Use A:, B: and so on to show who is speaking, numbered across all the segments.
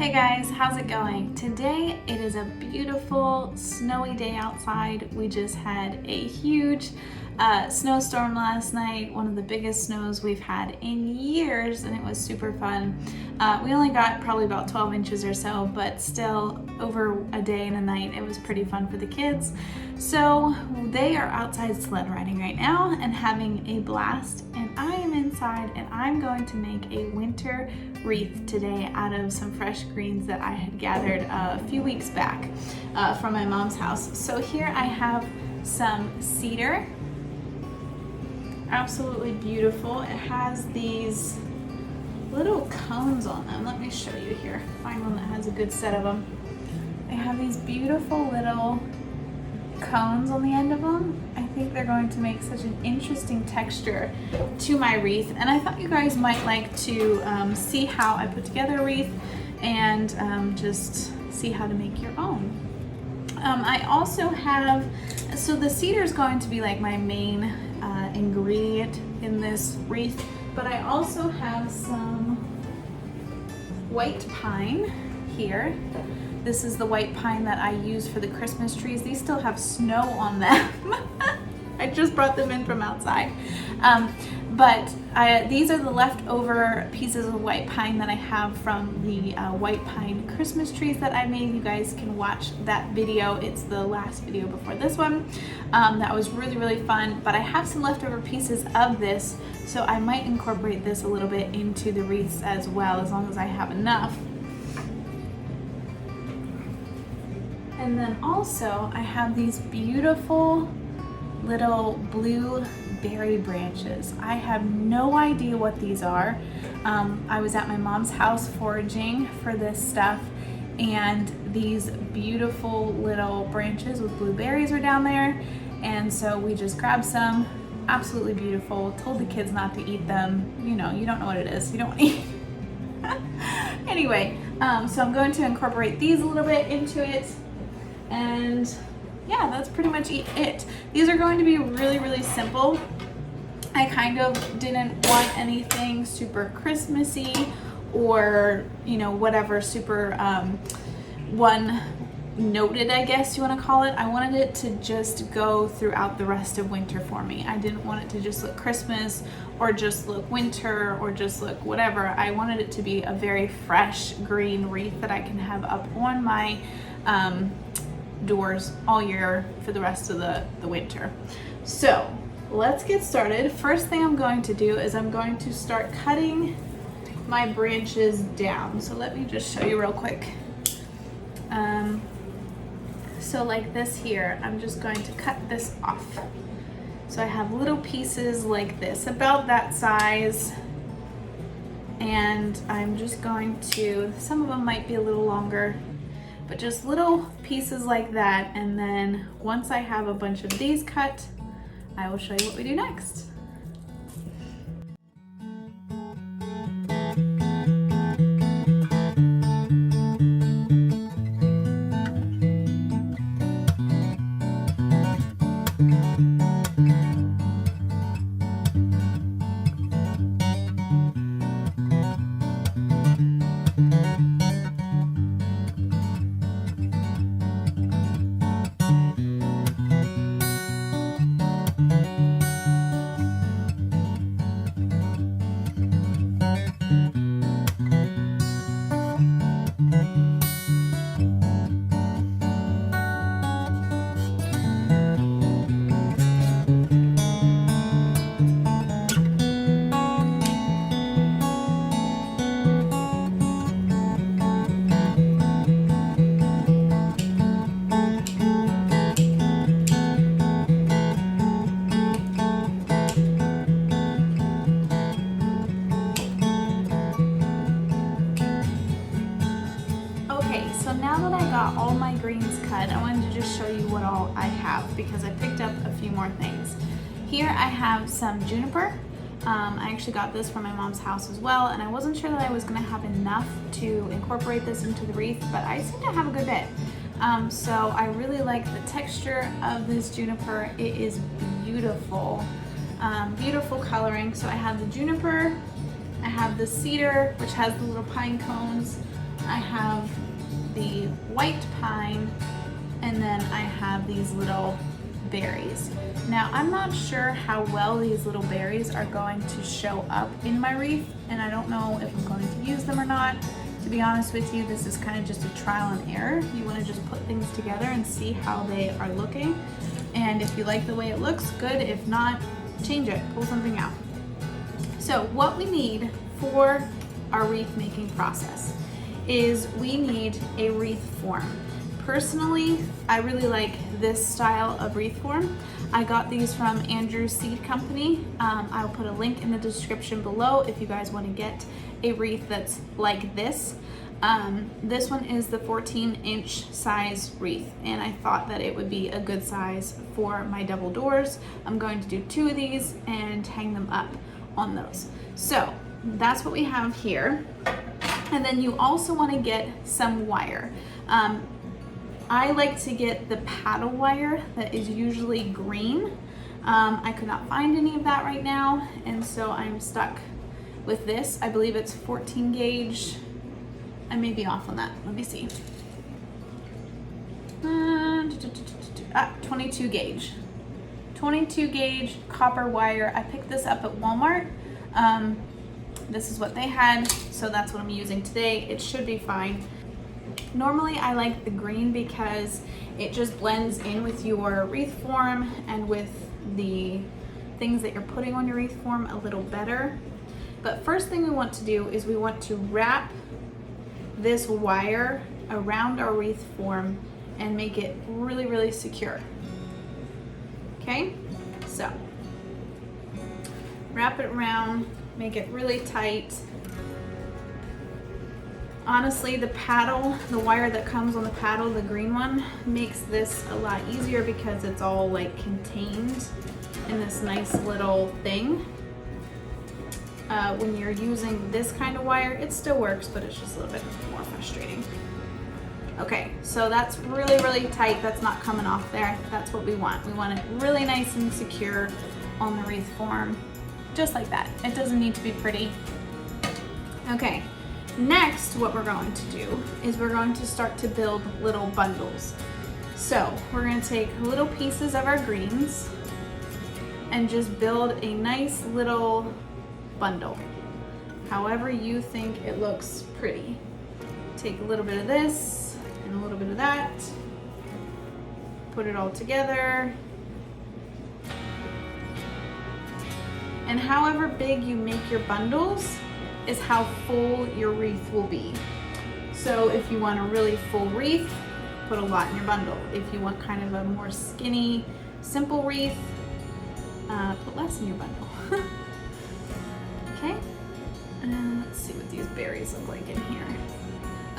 A: Hey guys, how's it going? Today it is a beautiful snowy day outside. We just had a huge snowstorm last night, one of the biggest snows we've had in years, and it was super fun. We only got probably about 12 inches or so, but still over a day and a night, it was pretty fun for the kids. So they are outside sled riding right now and having a blast, and I am inside and I'm going to make a winter wreath today out of some fresh greens that I had gathered a few weeks back from my mom's house. So here I have some cedar, absolutely beautiful. It has these little cones on them. Let me show you here, find one that has a good set of them. They have these beautiful little cones on the end of them. I think they're going to make such an interesting texture to my wreath, and I thought you guys might like to see how I put together a wreath and just see how to make your own. I also have, so the cedar is going to be like my main ingredient in this wreath, but I also have some white pine here. This is the white pine that I use for the Christmas trees. These still have snow on them. I just brought them in from outside. These are the leftover pieces of white pine that I have from the white pine Christmas trees that I made. You guys can watch that video. It's the last video before this one. That was really, really fun. But I have some leftover pieces of this, so I might incorporate this a little bit into the wreaths as well, as long as I have enough. And then also I have these beautiful little blue berry branches. I have no idea what these are. I was at my mom's house foraging for this stuff, and these beautiful little branches with blue berries are down there, and so we just grabbed some. Absolutely beautiful. Told the kids not to eat them. You know, you don't know what it is. You don't want to eat. Anyway, so I'm going to incorporate these a little bit into it. And yeah, that's pretty much it. These are going to be really, really simple. I kind of didn't want anything super Christmassy or, you know, whatever super one noted, I guess you want to call it. I wanted it to just go throughout the rest of winter for me. I didn't want it to just look Christmas or just look winter or just look whatever. I wanted it to be a very fresh green wreath that I can have up on my doors all year for the rest of the winter. So let's get started. First thing I'm going to do is I'm going to start cutting my branches down. So let me just show you real quick. So like this here, I'm just going to cut this off. So I have little pieces like this, about that size, and I'm just going to, some of them might be a little longer, but just little pieces like that. And then once I have a bunch of these cut, I will show you what we do next. So now that I got all my greens cut, I wanted to just show you what all I have, because I picked up a few more things. Here I have some juniper. I actually got this from my mom's house as well, and I wasn't sure that I was going to have enough to incorporate this into the wreath, but I seem to have a good bit. So I really like the texture of this juniper. It is beautiful, beautiful coloring. So I have the juniper, I have the cedar, which has the little pine cones. I have the white pine, and then I have these little berries. Now, I'm not sure how well these little berries are going to show up in my wreath, and I don't know if I'm going to use them or not. To be honest with you, this is kind of just a trial and error. You want to just put things together and see how they are looking. And if you like the way it looks, good. If not, change it, pull something out. So what we need for our wreath making process is we need a wreath form. Personally, I really like this style of wreath form. I got these from Andrew's Seed Company. I'll put a link in the description below if you guys want to get a wreath that's like this. This one is the 14-inch size wreath, and I thought that it would be a good size for my double doors. I'm going to do 2 of these and hang them up on those. So that's what we have here. And then you also want to get some wire. I like to get the paddle wire that is usually green. I could not find any of that right now, and so I'm stuck with this. I believe it's 14 gauge. I may be off on that. Let me see. 22 gauge. 22 gauge copper wire. I picked this up at Walmart. This is what they had, so that's what I'm using today. It should be fine. Normally I like the green because it just blends in with your wreath form and with the things that you're putting on your wreath form a little better. But first thing we want to do is we want to wrap this wire around our wreath form and make it really, really secure. Okay, so wrap it around, make it really tight. Honestly, the paddle, the wire that comes on the paddle, the green one, makes this a lot easier because it's all like contained in this nice little thing. When you're using this kind of wire, it still works, but it's just a little bit more frustrating. Okay, so that's really, really tight. That's not coming off there. That's what we want. We want it really nice and secure on the wreath form, just like that. It doesn't need to be pretty. Okay, next what we're going to do is we're going to start to build little bundles. So we're going to take little pieces of our greens and just build a nice little bundle, however you think it looks pretty. Take a little bit of this and a little bit of that, put it all together, and however big you make your bundles is how full your wreath will be. So if you want a really full wreath, put a lot in your bundle. If you want kind of a more skinny, simple wreath, put less in your bundle. Okay, and let's see what these berries look like in here.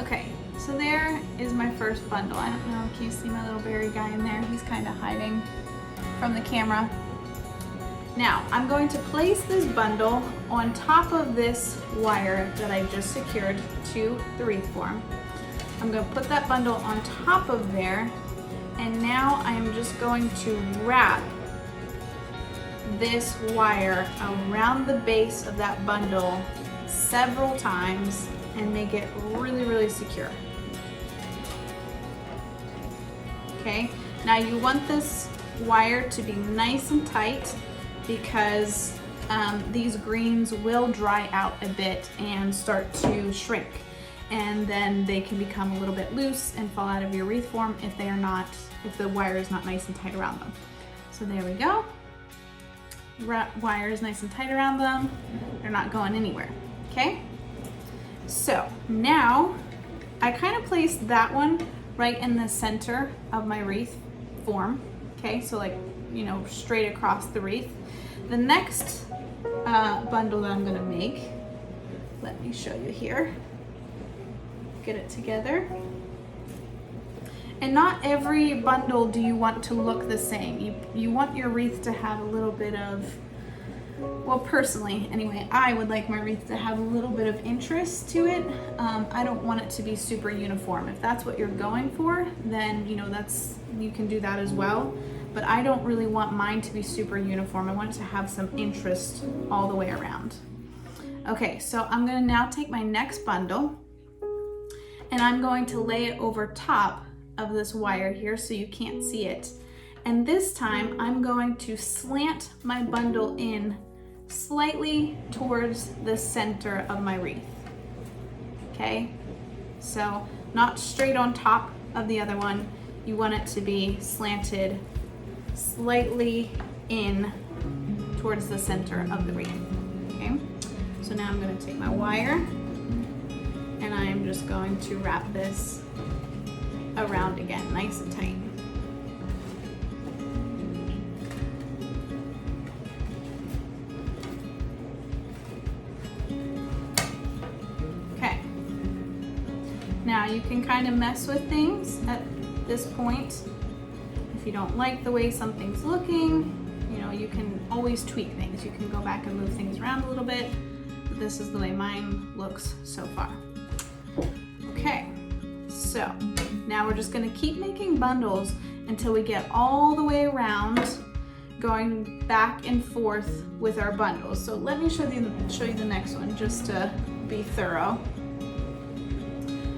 A: Okay, so there is my first bundle. I don't know if you see my little berry guy in there. He's kind of hiding from the camera. Now, I'm going to place this bundle on top of this wire that I just secured to the wreath form. I'm going to put that bundle on top of there, and now I'm just going to wrap this wire around the base of that bundle several times and make it really, really secure. Okay, now you want this wire to be nice and tight because these greens will dry out a bit and start to shrink, and then they can become a little bit loose and fall out of your wreath form if they are not, if the wire is not nice and tight around them. So there we go. Wire is nice and tight around them. They're not going anywhere. Okay. So now I kind of placed that one right in the center of my wreath form. Okay, so like, you know, straight across the wreath. The next bundle that I'm going to make, let me show you here. Get it together. And not every bundle do you want to look the same. You want your wreath to have a little bit of, well, personally, anyway, I would like my wreath to have a little bit of interest to it. I don't want it to be super uniform. If that's what you're going for, then, you know, you can do that as well. But I don't really want mine to be super uniform. I want it to have some interest all the way around. Okay, so I'm gonna now take my next bundle, and I'm going to lay it over top of this wire here so you can't see it. And this time I'm going to slant my bundle in slightly towards the center of my wreath. Okay, so not straight on top of the other one. You want it to be slanted slightly in towards the center of the wreath. Okay, so now I'm going to take my wire and I am just going to wrap this around again, nice and tight. Okay, now you can kind of mess with things at this point. If you don't like the way something's looking, you know, you can always tweak things. You can go back and move things around a little bit, but this is the way mine looks so far. Okay, so now we're just gonna keep making bundles until we get all the way around, going back and forth with our bundles. So let me show you the next one just to be thorough.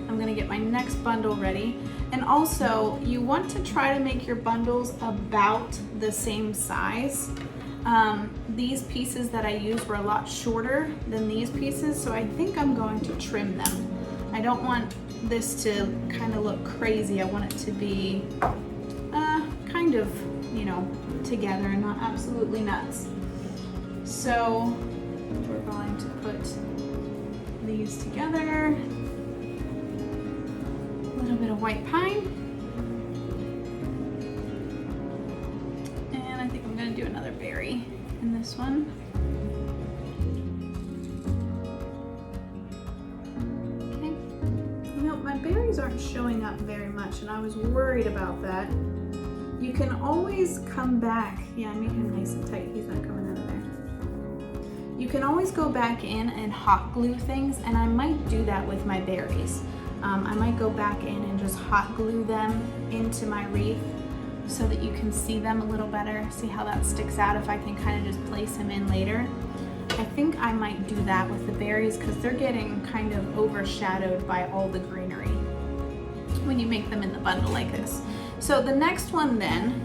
A: I'm gonna get my next bundle ready. And also, you want to try to make your bundles about the same size. These pieces that I used were a lot shorter than these pieces, so I think I'm going to trim them. I don't want this to kind of look crazy. I want it to be kind of, you know, together and not absolutely nuts. So we're going to put these together. A little bit of white pine. And I think I'm going to do another berry in this one. Okay. You know, my berries aren't showing up very much and I was worried about that. You can always come back. Yeah, I made him nice and tight. He's not coming out of there. You can always go back in and hot glue things, and I might do that with my berries. I might go back in and just hot glue them into my wreath so that you can see them a little better, see how that sticks out if I can kind of just place them in later. I think I might do that with the berries because they're getting kind of overshadowed by all the greenery when you make them in the bundle like this. So the next one then,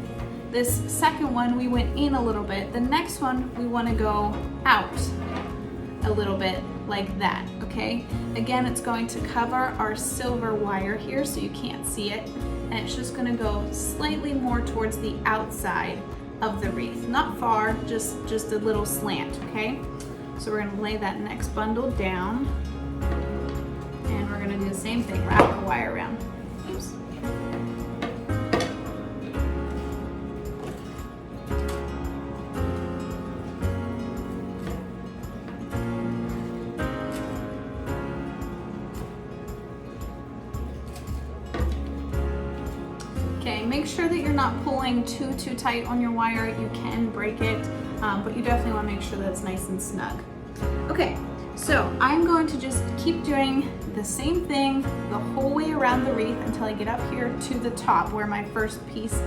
A: this second one we went in a little bit. The next one we want to go out a little bit like that, okay? Again, it's going to cover our silver wire here so you can't see it, and it's just going to go slightly more towards the outside of the wreath. Not far, just a little slant, okay? So we're going to lay that next bundle down, and we're going to do the same thing, wrap our wire around. Oops. Okay, make sure that you're not pulling too tight on your wire. You can break it, but you definitely want to make sure that it's nice and snug. Okay, so I'm going to just keep doing the same thing the whole way around the wreath until I get up here to the top where my first piece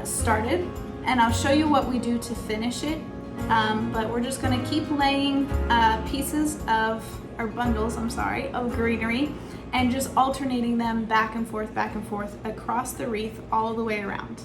A: started, and I'll show you what we do to finish it. But we're just going to keep laying pieces of, or bundles, I'm sorry, of greenery, and just alternating them back and forth across the wreath all the way around.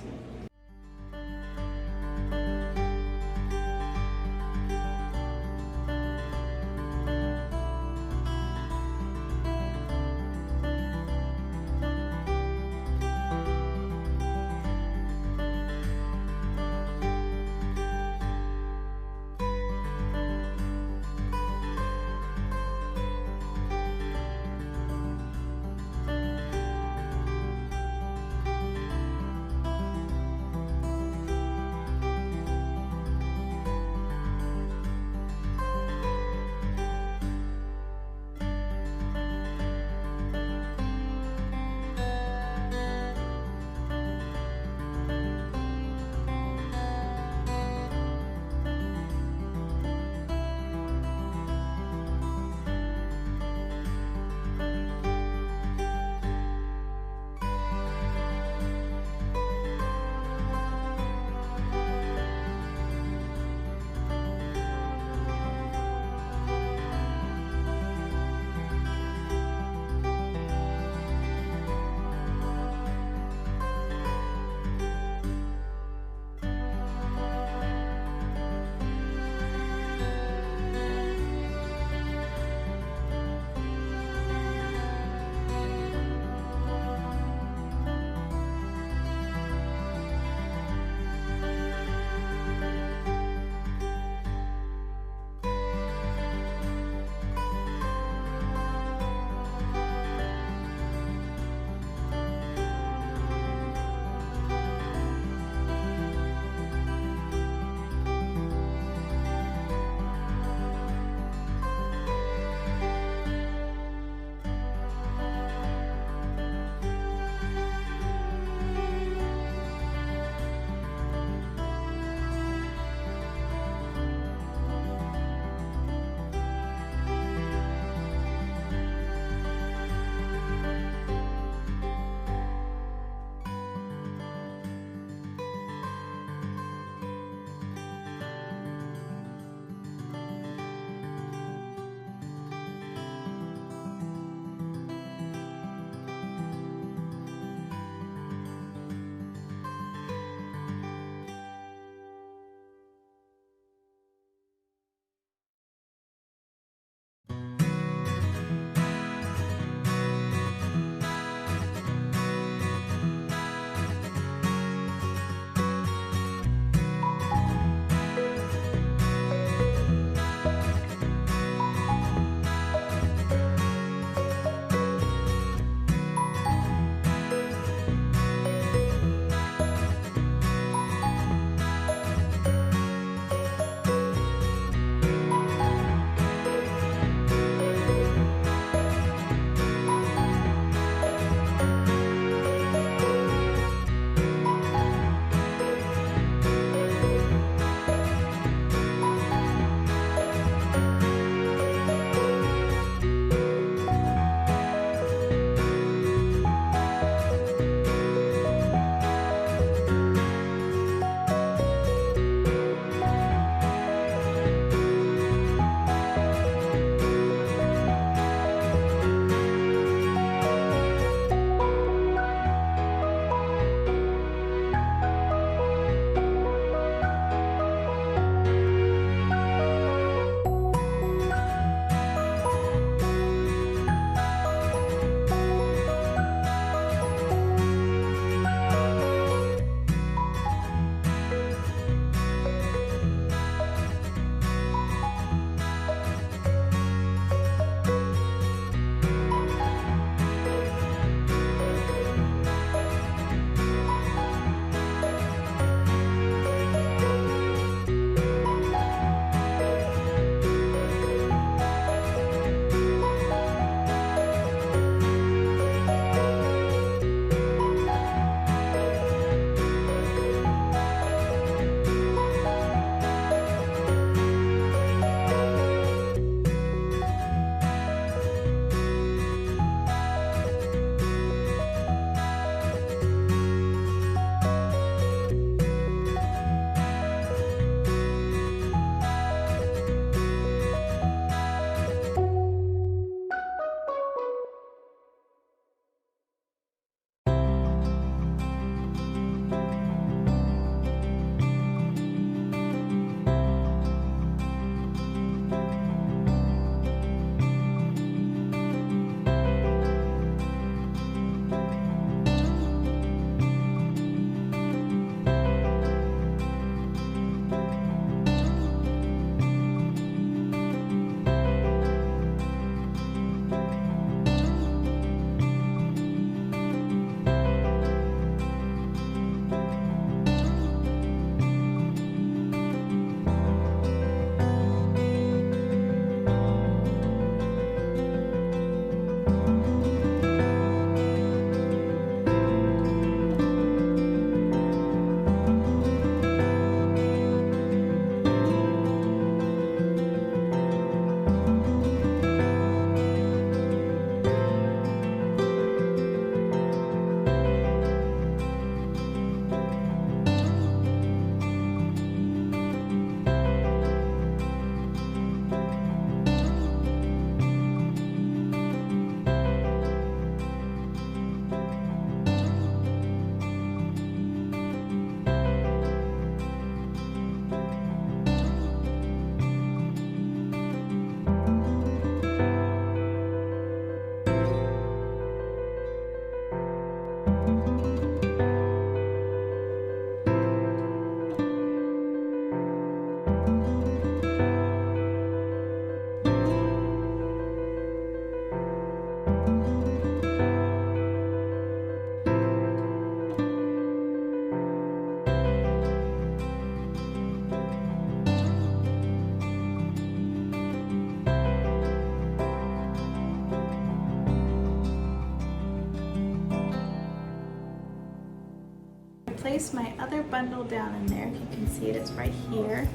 A: place my other bundle down in there. If you can see it, it's right here.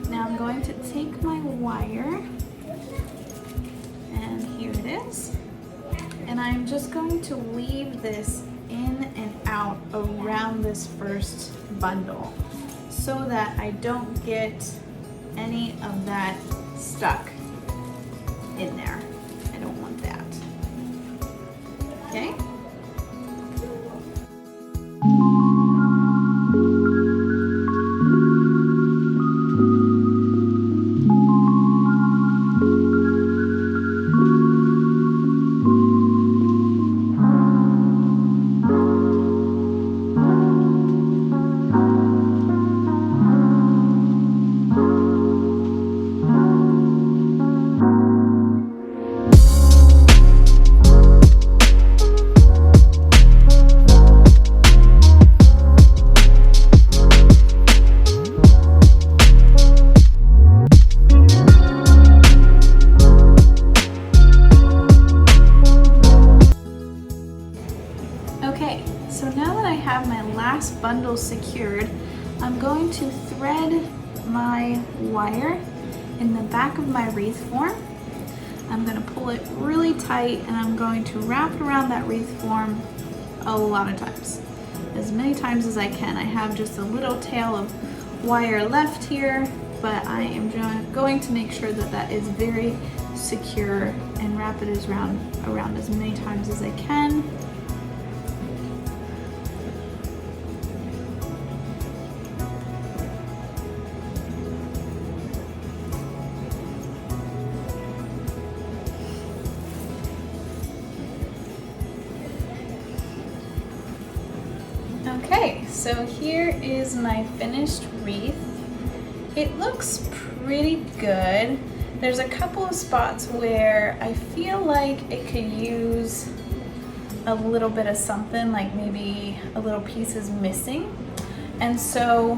A: Now I'm going to take my wire, and here it is. And I'm just going to weave this in and out around this first bundle so that I don't get any of that stuck in there. I don't want that. Okay? Okay, so now that I have my last bundle secured, I'm going to thread my wire in the back of my wreath form. I'm going to pull it really tight, and I'm going to wrap it around that wreath form a lot of times. As many times as I can. I have just a little tail of wire left here, but I am going to make sure that that is very secure and wrap it around as many times as I can. Okay, so here is my finished wreath. It looks pretty good. There's a couple of spots where I feel like it could use a little bit of something, like maybe a little piece is missing. And so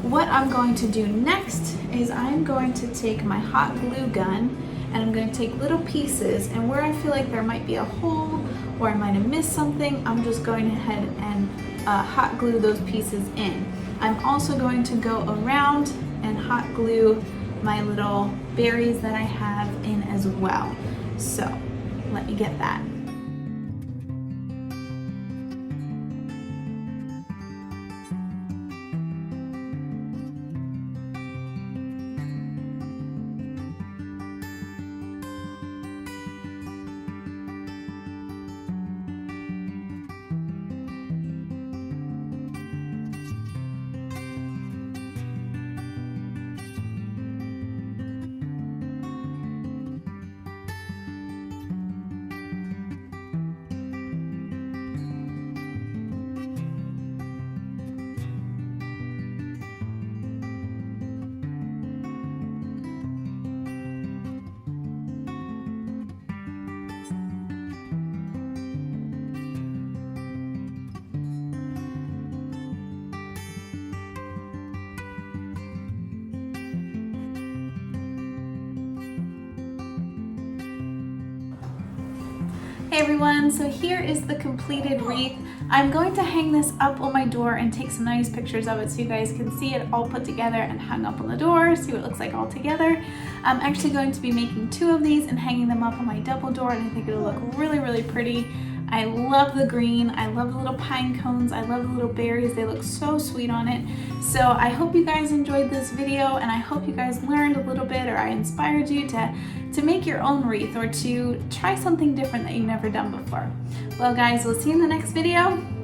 A: what I'm going to do next is I'm going to take my hot glue gun, and I'm going to take little pieces, and where I feel like there might be a hole or I might have missed something, I'm just going ahead and hot glue those pieces in. I'm also going to go around and hot glue my little berries that I have in as well. So let me get that. Hey everyone, so here is the completed wreath. I'm going to hang this up on my door and take some nice pictures of it so you guys can see it all put together and hung up on the door, see what it looks like all together. I'm actually going to be making 2 of these and hanging them up on my double door, and I think it'll look really, really pretty. I love the green, I love the little pine cones, I love the little berries, they look so sweet on it. So I hope you guys enjoyed this video, and I hope you guys learned a little bit, or I inspired you to make your own wreath or to try something different that you've never done before. Well guys, we'll see you in the next video.